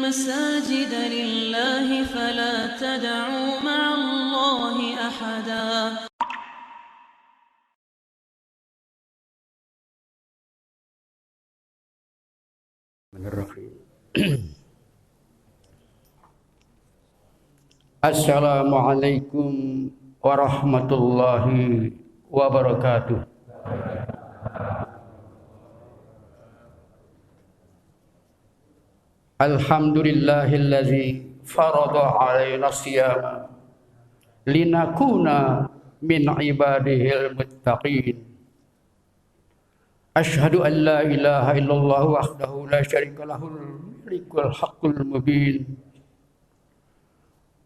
المساجد لله فلا تدعوا مع الله أحدا. Assalamualaikum warahmatullahi wabarakatuh. Alhamdulillahillazi farada alaina siyama linakuna min ibadihil muttaqin. Ashhadu an la ilaha illallah wahdahu la syarika lahul malikul haqqul mubin.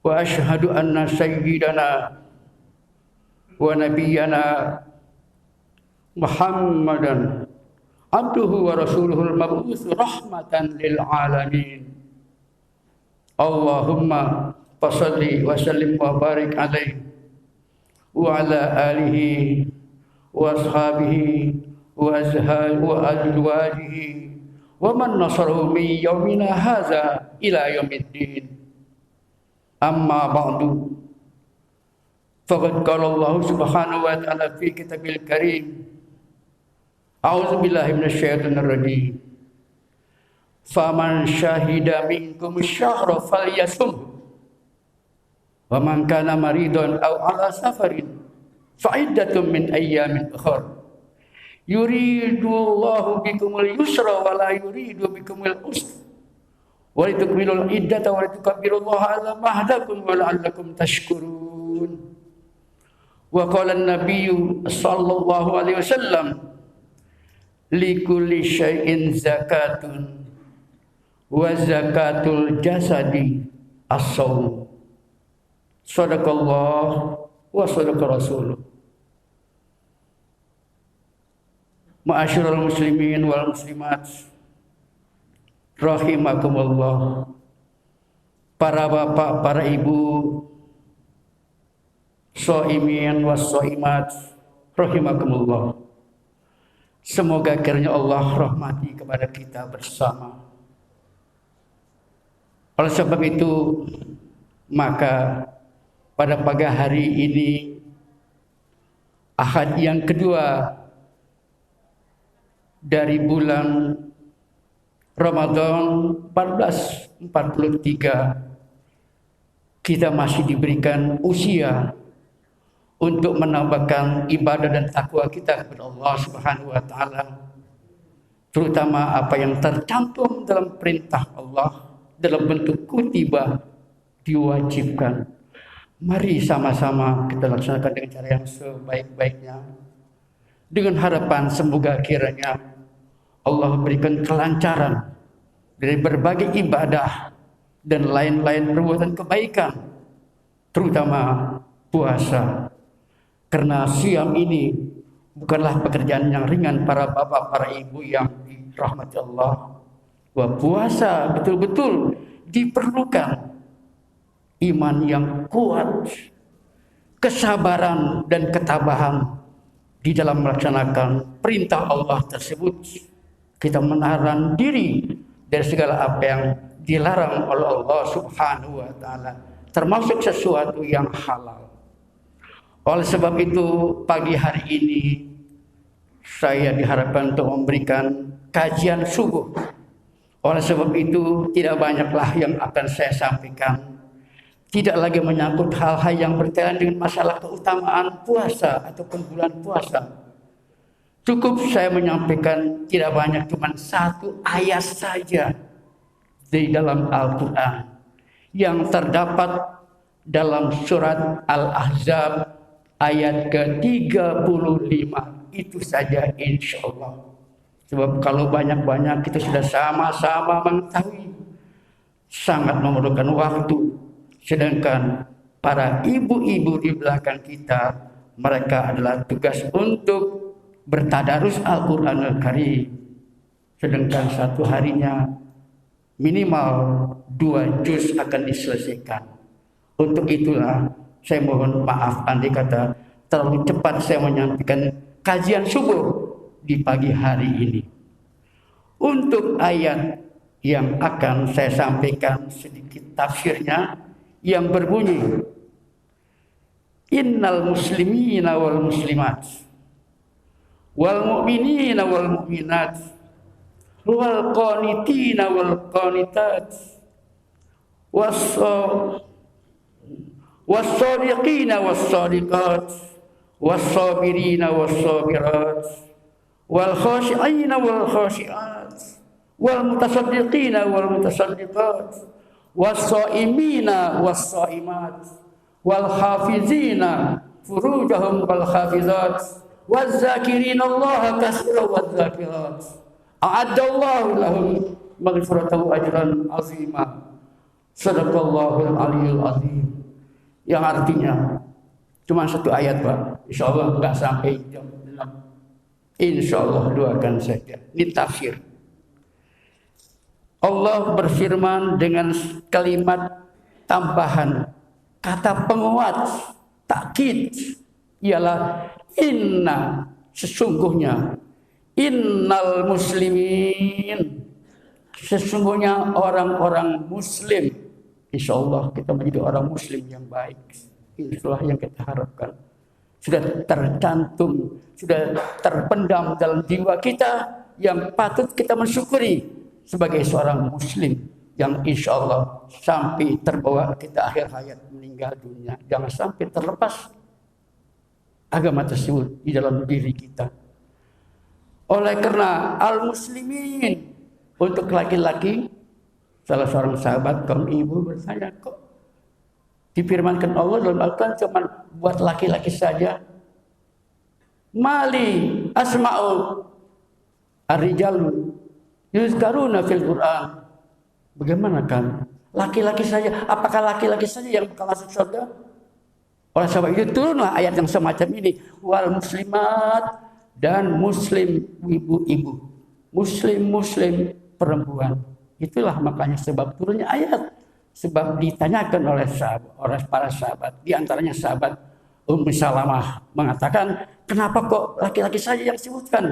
Wa ashhadu anna sayyidana wa nabiyyana Muhammadan abduhu wa rasuluhul mab'uts rahmatan lil alamin. Allahumma fashalli wa sallim wa barik alaihi wa ala alihi wa ashabihi wa azwajihi wa man nasarahu min yaumina hadza ila yaumiddin. Amma ba'du, faqad qala Allah subhanahu wa ta'ala fi kitabil karim, a'udzu billahi minasyaitonir rajim, faman syahida minkum syahra falyasum wa man kana maridun aw ala safarin fa'iddatun min ayyamin ukhra yuridu Allahu bikumul yusra wa la yuridu bikumul usra wa litukmilul iddata wa litukabbirullaha ala ma hadakum wa la'allakum tashkurun. Wa qala an-nabiyyu sallallahu alaihi wasallam, likulli syai'in zakatun wa zakatul jasadi as-shaum. Shadaqallah wa shadaqa rasuluh. Ma'asyiral muslimin wal muslimat rahimakumullah, para bapak, para ibu, shaimin was shaimat rahimakumullah. Semoga kiranya Allah rahmati kepada kita bersama. Oleh sebab itu, maka pada pagi hari ini, Ahad yang kedua dari bulan Ramadan 1443, kita masih diberikan usia untuk menambahkan ibadah dan takwa kita kepada Allah Subhanahu wa taala, terutama apa yang tercantum dalam perintah Allah dalam bentuk kutibah diwajibkan. Mari sama-sama kita laksanakan dengan cara yang sebaik-baiknya, dengan harapan semoga kiranya Allah berikan kelancaran dari berbagai ibadah dan lain-lain perbuatan kebaikan, terutama puasa. Karena siam ini bukanlah pekerjaan yang ringan para bapak, para ibu yang dirahmati Allah. Bahwa puasa betul-betul diperlukan iman yang kuat, kesabaran dan ketabahan di dalam melaksanakan perintah Allah tersebut. Kita menahan diri dari segala apa yang dilarang oleh Allah Subhanahu wa taala, termasuk sesuatu yang halal. Oleh sebab itu, pagi hari ini saya diharapkan untuk memberikan kajian subuh. Oleh sebab itu, tidak banyaklah yang akan saya sampaikan. Tidak lagi menyangkut hal-hal yang berkaitan dengan masalah keutamaan puasa ataupun bulan puasa. Cukup saya menyampaikan tidak banyak, cuma satu ayat saja di dalam Al-Quran yang terdapat dalam surat Al-Ahzab ayat ke-35. Itu saja insya Allah. Sebab kalau banyak-banyak kita sudah sama-sama mengetahui, sangat memerlukan waktu. Sedangkan para ibu-ibu di belakang kita, mereka adalah tugas untuk bertadarus Al-Quran Al-Karim. Sedangkan satu harinya minimal 2 juz akan diselesaikan. Untuk itulah saya mohon maaf andai kata terlalu cepat saya menyampaikan kajian subuh di pagi hari ini. Untuk ayat yang akan saya sampaikan sedikit tafsirnya yang berbunyi, innal muslimina wal muslimat wal mu'minina wal mu'minat wal qanitina wal qanitat was-sadiqina was-sadiqat was-sabirina was-sabirat wal khashi'ina wal khashi'at wal mutasaddiqina wal mutasaddiqat was-shaimina was-shaimat wal hafizina furujahum wal hafizat waz-zakirina Allah katsiran waz-zakirat a'addallahu lahum maghfiratan wa ajran 'azima. Sadaqallahul aliyyul azim. Yang artinya cuma satu ayat, Pak. Insyaallah enggak sampai jam 6. Insyaallah doakan saja. Ini tafsir. Allah berfirman dengan kalimat tambahan, kata penguat, takkid, ialah inna, sesungguhnya, innal muslimin, sesungguhnya orang-orang muslim. Insyaallah kita menjadi orang muslim yang baik. Itulah yang kita harapkan. Sudah tercantum, sudah terpendam dalam jiwa kita yang patut kita mensyukuri sebagai seorang muslim yang insyaallah sampai terbawa kita akhir hayat meninggal dunia. Jangan sampai terlepas agama tersebut di dalam diri kita. Oleh karena al-muslimin untuk laki-laki, salah seorang sahabat kaum ibu bertanya, kok difirmankan Allah dalam Al-Quran cuma buat laki-laki saja? Mali asma'u ar-rijalu yuzkaruna fil Quran. Bagaimana kan? Laki-laki saja, apakah laki-laki saja yang bakal masuk surga? Oleh sebab itu turunlah ayat yang semacam ini, wal muslimat, dan muslim ibu-ibu, muslim perempuan. Itulah makanya sebab turunnya ayat. Sebab ditanyakan oleh para sahabat, di antaranya sahabat Ummu Salamah mengatakan, kenapa kok laki-laki saja yang disebutkan?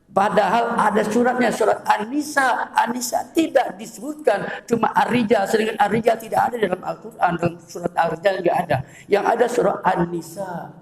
Padahal ada suratnya, surat An-Nisa. An-Nisa tidak disebutkan, cuma Ar-Rijal. Sedangkan Ar-Rijal tidak ada dalam Al-Quran, dalam surat Ar-Rijal juga ada. Yang ada surat An-Nisa.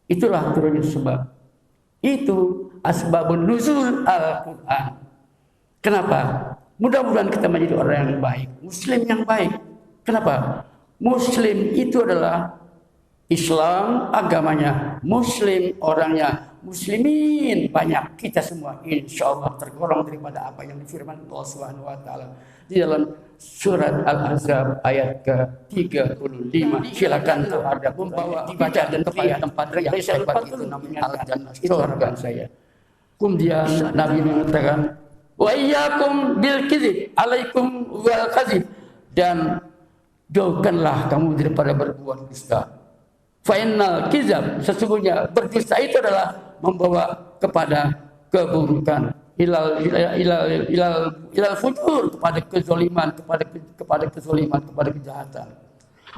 Itulah turunnya sebab. Itu asbabun nuzul Al-Quran. Kenapa? Mudah-mudahan kita menjadi orang yang baik, muslim yang baik. Kenapa? Muslim itu adalah Islam agamanya, muslim orangnya, muslimin banyak. Kita semua insyaallah tergolong daripada apa yang difirman Allah Subhanahu wa taala di dalam surat Al-Ahzab ayat ke-35. Silakan tuh ada membawa dibaca dan tempat yang hebat itu namanya al-jannah, surga saya. Kemudian Nabi mengatakan, wa iyyakum bil kadzib, alaikum wal kadzib, dan jauhkanlah kamu daripada berbuat dusta. Fa innal kadzab, sesungguhnya berdusta itu adalah membawa kepada keburukan, ilal fujur, kepada kezaliman, kepada kezaliman, kepada kejahatan.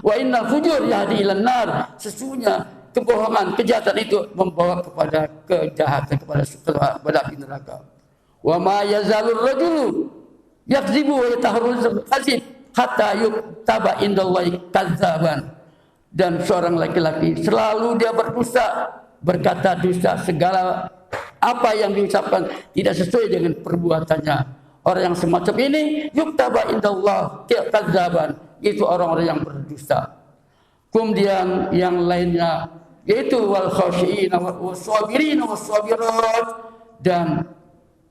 Wa innal fujur yahdi ilan nar, sesungguhnya kebohongan, kejahatan itu membawa kepada kejahatan, kepada api neraka. Wa ma yazalur rajulu yakzibu wa yataharruz kadzib hatta yuktaba indallahi kadzaban. Dan seorang laki-laki selalu dia berdusta, berkata dusta, segala apa yang diucapkan tidak sesuai dengan perbuatannya. Orang yang semacam ini yuktaba indallah kadzaban, itu orang-orang yang berdusta. Kemudian yang lainnya yaitu wal khashiina was sabirina was sabirat, dan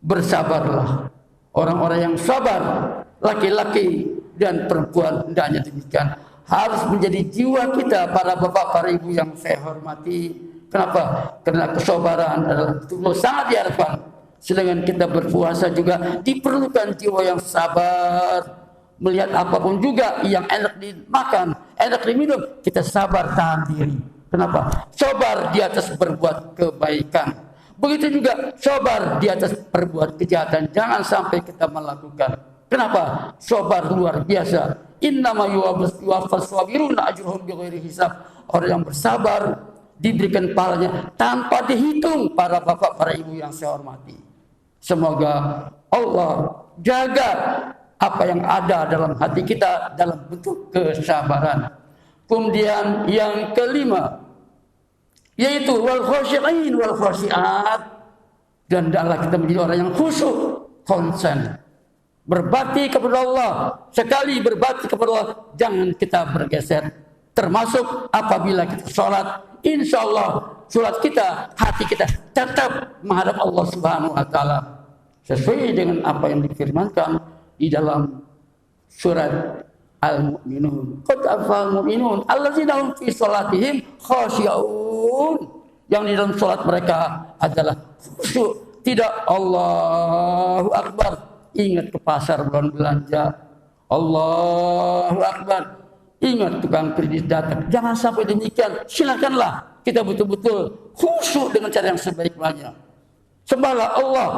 bersabarlah. Orang-orang yang sabar, laki-laki dan perempuan, hendaknya demikian. Harus menjadi jiwa kita, para bapak, para ibu yang saya hormati. Kenapa? Karena kesabaran adalah betul sangat diharapkan. Sedangkan kita berpuasa juga diperlukan jiwa yang sabar. Melihat apapun juga yang enak dimakan, enak diminum, kita sabar tahan diri. Kenapa? Sabar di atas berbuat kebaikan. Begitu juga sabar di atas berbuat kejahatan. Jangan sampai kita melakukan. Kenapa? Sabar luar biasa. Innama yuwaffas sabiruna ajruhum bighairi hisab. Orang yang bersabar diberikan pahalanya tanpa dihitung, para bapak, para ibu yang saya hormati. Semoga Allah jaga apa yang ada dalam hati kita dalam bentuk kesabaran. Kemudian yang kelima yaitu wal khashi'in wal khashi'at, dan adalah kita menjadi orang yang khusyuk, konsen, berbakti kepada Allah. Sekali berbakti kepada Allah, jangan kita bergeser. Termasuk apabila kita sholat, insya Allah sholat kita, hati kita tetap menghadap Allah Subhanahu wa Ta'ala, sesuai dengan apa yang difirmankan di dalam surat Al-Mu'minun. Qad afal mu'minun allazina hum fi sholatihim khashi'un, yang di dalam sholat mereka adalah khusyuk. Tidak Allahu Akbar, ingat ke pasar belum belanja, Allahu Akbar, ingat tukang kredit datang. Jangan sampai demikian. Silakanlah kita betul-betul khusyuk dengan cara yang sebaik-baiknya. Sembahlah Allah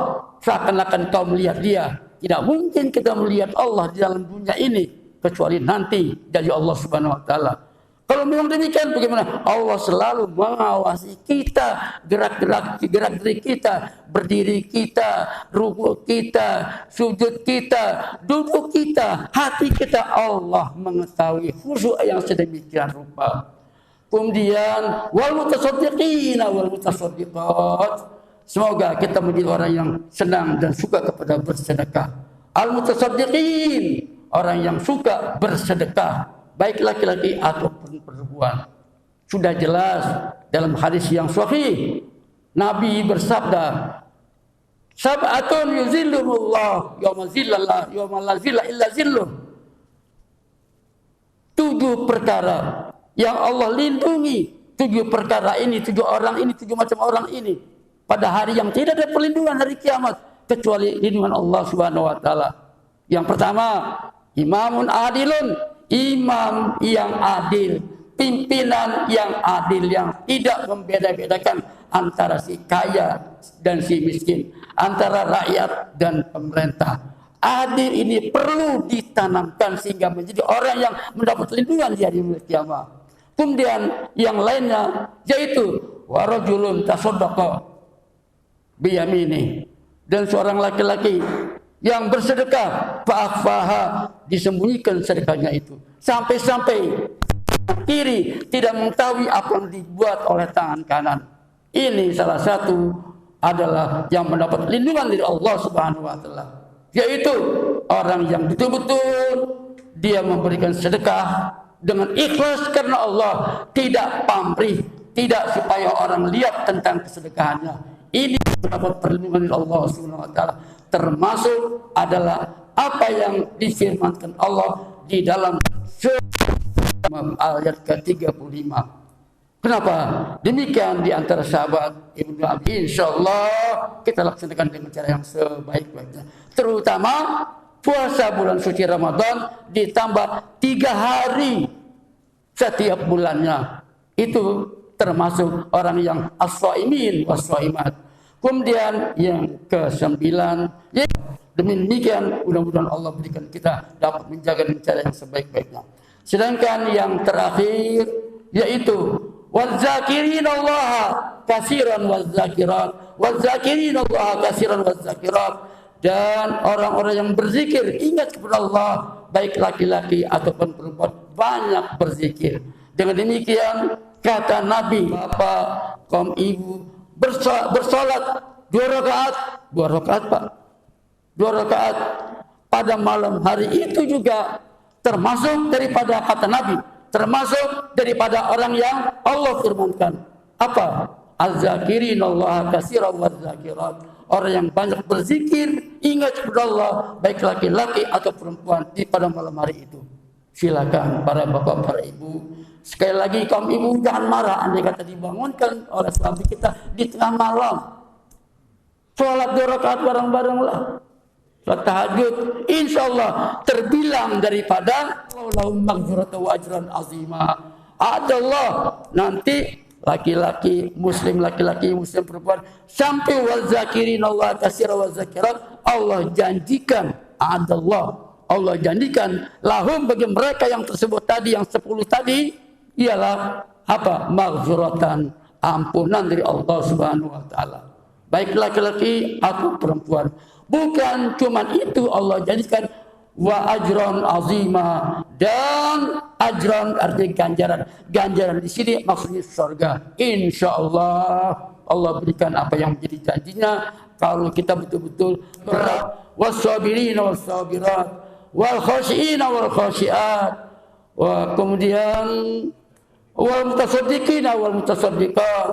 seakan-akan kau melihat Dia. Tidak mungkin kita melihat Allah di dalam dunia ini kecuali nanti dari Allah Subhanahu wa Ta'ala. Kalau memang demikian, bagaimana? Allah selalu mengawasi kita, gerak-gerik kita, berdiri kita, rukuk kita, sujud kita, duduk kita, hati kita. Allah mengetahui khusyuk yang sedemikian rupa. Kemudian wal mutasaddiqina wal mutasaddiqat, semoga kita menjadi orang yang senang dan suka kepada bersedekah. Al mutasaddiqin, orang yang suka bersedekah, baik laki-laki ataupun perempuan. Sudah jelas dalam hadis yang sahih, Nabi bersabda, sab'atun yuzillumullah yawma la zilla illa zilluh. 7 perkara yang Allah lindungi, 7 perkara ini, 7 orang ini, 7 macam orang ini, pada hari yang tidak ada perlindungan, hari kiamat, kecuali lindungan Allah Subhanahu wa Ta'ala. Yang pertama, imamun adilun, imam yang adil, pimpinan yang adil, yang tidak membeda-bedakan antara si kaya dan si miskin, antara rakyat dan pemerintah. Adil ini perlu ditanamkan sehingga menjadi orang yang mendapat lindungan di hari kiamat. Kemudian yang lainnya yaitu warajulun tasaddaqa biyamini, dan seorang laki-laki yang bersedekah fa'akhfaha, disembunyikan sedekahnya itu sampai-sampai kiri tidak mengetahui apa yang dibuat oleh tangan kanan. Ini salah satu adalah yang mendapat lindungan dari Allah Subhanahu wa Ta'ala, yaitu orang yang betul-betul dia memberikan sedekah dengan ikhlas karena Allah, tidak pamrih, tidak supaya orang lihat tentang kesedekahannya. Ini mendapat perlindungan dari Allah Subhanahu wa Ta'ala. Termasuk adalah apa yang difirmankan Allah di dalam ayat ke-35. Kenapa demikian? Di antara sahabat Ibnu Abi, insyaallah kita laksanakan dengan cara yang sebaik-baiknya. Terutama puasa bulan suci Ramadan ditambah 3 hari setiap bulannya. Itu termasuk orang yang as-shaimin was-shaimat. Kemudian yang ke-9, ya, demikian mudah-mudahan Allah berikan kita dapat menjaga dengan cara yang sebaik-baiknya. Sedangkan yang terakhir yaitu wazakirinallaha katsiran wazakirat, wazakirinallaha katsiran wazakirat, dan orang-orang yang berzikir, ingat kepada Allah, baik laki-laki ataupun perempuan, banyak berzikir. Dengan demikian kata Nabi, bapak, kaum ibu, bersolat 2 rakaat, 2 rakaat Pak, 2 rakaat pada malam hari itu juga termasuk daripada kata Nabi, termasuk daripada orang yang Allah firmankan. Apa? Az-zakirinallaha katsiran waz-zakirat, orang yang banyak berzikir, ingat kepada Allah, baik laki-laki atau perempuan di pada malam hari itu. Silakan para bapak, para ibu, sekali lagi kaum ibu jangan marah andai kata dibangunkan oleh suami kita di tengah malam. Sholat 2 rakaat bareng-bareng lah, sholat tahajud, insyaallah terbilang daripada lahum maghfiratan wa ajran azima. Adallah nanti laki-laki muslim perempuan sampai wazakirinallaha katsiran wazakirat, Allah janjikan, Allah janjikan lahum bagi mereka yang tersebut tadi, yang 10 tadi, ialah apa? Maghfiratan, ampunan dari Allah Subhanahu wa Ta'ala, baik laki-laki atau perempuan. Bukan cuma itu, Allah janjikan wa ajran azima, dan ajran artinya ganjaran di sini maksudnya surga. Insyaallah Allah berikan apa yang menjadi janjinya kalau kita betul-betul berat. Wassabirin wassabirat wal khashiin wal khashiat, wa kemudian wal mutasaddiqin wal mutasaddiqat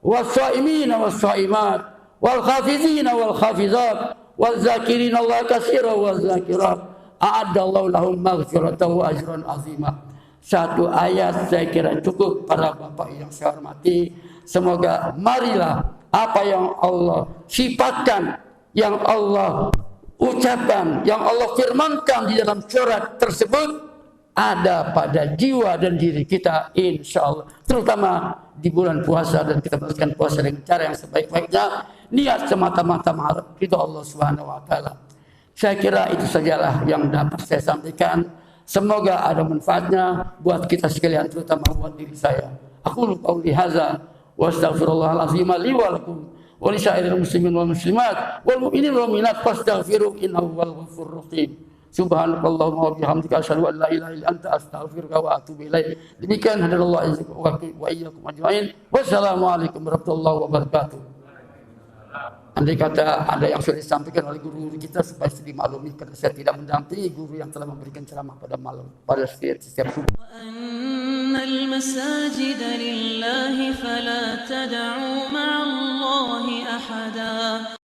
was-shaimin was-shaimat wal khafizin wal khafizat wal zakirin Allah katsiran wal zakirat a'adallahu lahum maghfiratan wa ajran azima. Satu ayat saya kira cukup para bapak yang saya hormati. Semoga marilah apa yang Allah sifatkan, yang Allah ucapkan, yang Allah firmankan di dalam surat tersebut ada pada jiwa dan diri kita insyaallah, terutama di bulan puasa, dan kita melaksanakan puasa dengan cara yang sebaik-baiknya, niat semata-mata mengharap ridha Allah Subhanahu wa taala. Saya kira itu sajalah yang dapat saya sampaikan. Semoga ada manfaatnya buat kita sekalian, terutama buat diri saya. Aku qauli hadza wa astaghfirullahalazim li wa lakum wa li sa'iril muslimin wal muslimat wal mu'minin wal mu'minat fastaghfiru innahu wal ghafurur rahim. Subhanakallahumma wa bihamdika asyhadu an la ilaha illa anta astaghfiruka wa atubu ilaik. Demikian hadanallahu wa iyyakum ajmain. Wassalamualaikum warahmatullahi wabarakatuh. Andai kata ada yang sudah disampaikan oleh guru kita supaya dimaklumi, karena saya tidak mendampingi guru yang telah memberikan ceramah pada malam pada setiap subuh. Annal masajid lillahi fala tad'u ma'allahi ahada.